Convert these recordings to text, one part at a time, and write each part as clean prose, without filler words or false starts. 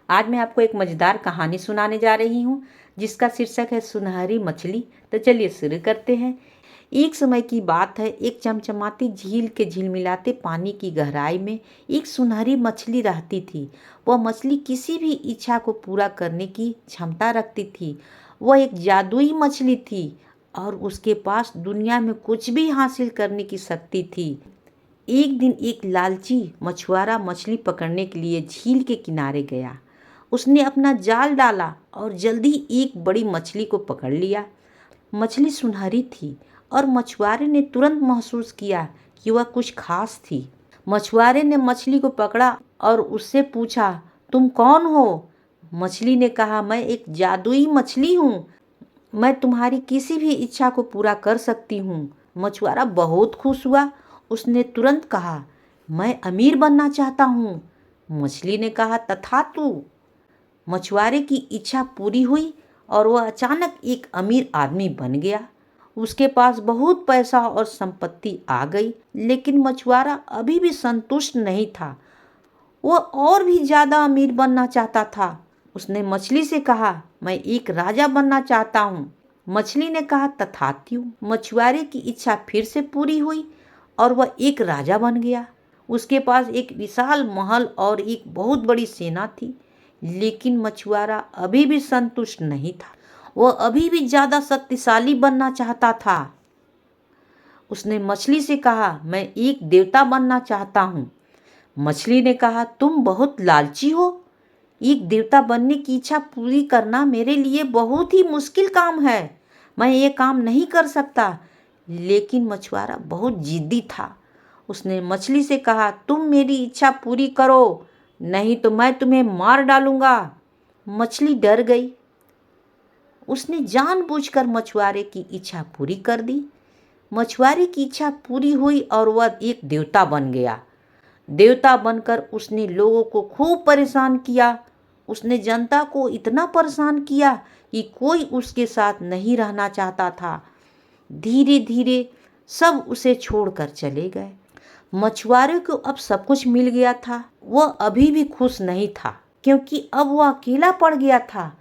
आज मैं आपको एक मज़ेदार कहानी सुनाने जा रही हूँ जिसका शीर्षक है सुनहरी मछली। तो चलिए शुरू करते हैं। एक समय की बात है, एक चमचमाती झील के झिलमिलाते पानी की गहराई में एक सुनहरी मछली रहती थी। वह मछली किसी भी इच्छा को पूरा करने की क्षमता रखती थी। वह एक जादुई मछली थी और उसके पास दुनिया में कुछ भी हासिल करने की शक्ति थी। एक दिन एक लालची मछुआरा मछली पकड़ने के लिए झील के किनारे गया। उसने अपना जाल डाला और जल्दी एक बड़ी मछली को पकड़ लिया। मछली सुनहरी थी और मछुआरे ने तुरंत महसूस किया कि वह कुछ खास थी। मछुआरे ने मछली को पकड़ा और उससे पूछा, तुम कौन हो? मछली ने कहा, मैं एक जादुई मछली हूँ। मैं तुम्हारी किसी भी इच्छा को पूरा कर सकती हूँ। मछुआरा बहुत खुश हुआ। उसने तुरंत कहा, मैं अमीर बनना चाहता हूँ। मछली ने कहा, तथास्तु। मछुआरे की इच्छा पूरी हुई और वह अचानक एक अमीर आदमी बन गया। उसके पास बहुत पैसा और संपत्ति आ गई, लेकिन मछुआरा अभी भी संतुष्ट नहीं था। वह और भी ज़्यादा अमीर बनना चाहता था। उसने मछली से कहा, मैं एक राजा बनना चाहता हूँ। मछली ने कहा, तथास्तु। मछुआरे की इच्छा फिर से पूरी हुई और वह एक राजा बन गया। उसके पास एक विशाल महल और एक बहुत बड़ी सेना थी, लेकिन मछुआरा अभी भी संतुष्ट नहीं था। वह अभी भी ज़्यादा शक्तिशाली बनना चाहता था। उसने मछली से कहा, मैं एक देवता बनना चाहता हूँ। मछली ने कहा, तुम बहुत लालची हो। एक देवता बनने की इच्छा पूरी करना मेरे लिए बहुत ही मुश्किल काम है। मैं ये काम नहीं कर सकता। लेकिन मछुआरा बहुत जिद्दी था। उसने मछली से कहा, तुम मेरी इच्छा पूरी करो, नहीं तो मैं तुम्हें मार डालूंगा। मछली डर गई। उसने जानबूझकर मछुआरे की इच्छा पूरी कर दी। मछुआरे की इच्छा पूरी हुई और वह एक देवता बन गया। देवता बनकर उसने लोगों को खूब परेशान किया। उसने जनता को इतना परेशान किया कि कोई उसके साथ नहीं रहना चाहता था। धीरे धीरे सब उसे छोड़कर चले गए। मछुआरे को अब सब कुछ मिल गया था। वह अभी भी खुश नहीं था, क्योंकि अब वह अकेला पड़ गया था।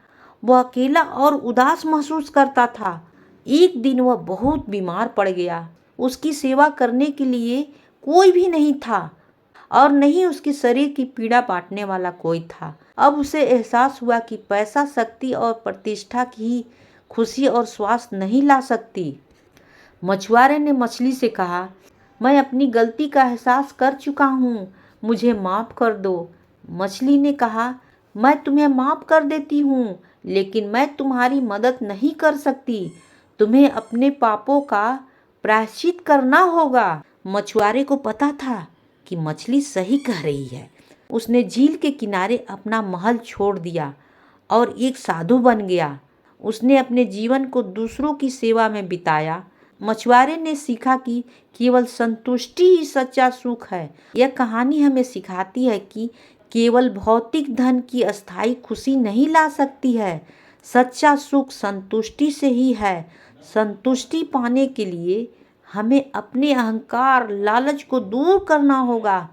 वह अकेला और उदास महसूस करता था। एक दिन वह बहुत बीमार पड़ गया। उसकी सेवा करने के लिए कोई भी नहीं था और न ही उसके शरीर की पीड़ा बांटने वाला कोई था। अब उसे एहसास हुआ कि पैसा, शक्ति और प्रतिष्ठा की खुशी और स्वास्थ्य नहीं ला सकती। मछुआरे ने मछली से कहा, मैं अपनी गलती का एहसास कर चुका हूँ, मुझे माफ़ कर दो। मछली ने कहा, मैं तुम्हें माफ़ कर देती हूँ, लेकिन मैं तुम्हारी मदद नहीं कर सकती। तुम्हें अपने पापों का प्रायश्चित करना होगा। मछुआरे को पता था कि मछली सही कह रही है। उसने झील के किनारे अपना महल छोड़ दिया और एक साधु बन गया। उसने अपने जीवन को दूसरों की सेवा में बिताया। मछुआरे ने सीखा कि केवल संतुष्टि ही सच्चा सुख है। यह कहानी हमें सिखाती है कि केवल भौतिक धन की अस्थायी खुशी नहीं ला सकती है। सच्चा सुख संतुष्टि से ही है। संतुष्टि पाने के लिए हमें अपने अहंकार, लालच को दूर करना होगा।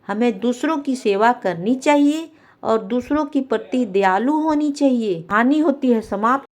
हमें दूसरों की सेवा करनी चाहिए और दूसरों के प्रति दयालु होनी चाहिए। हानि होती है समाप्त।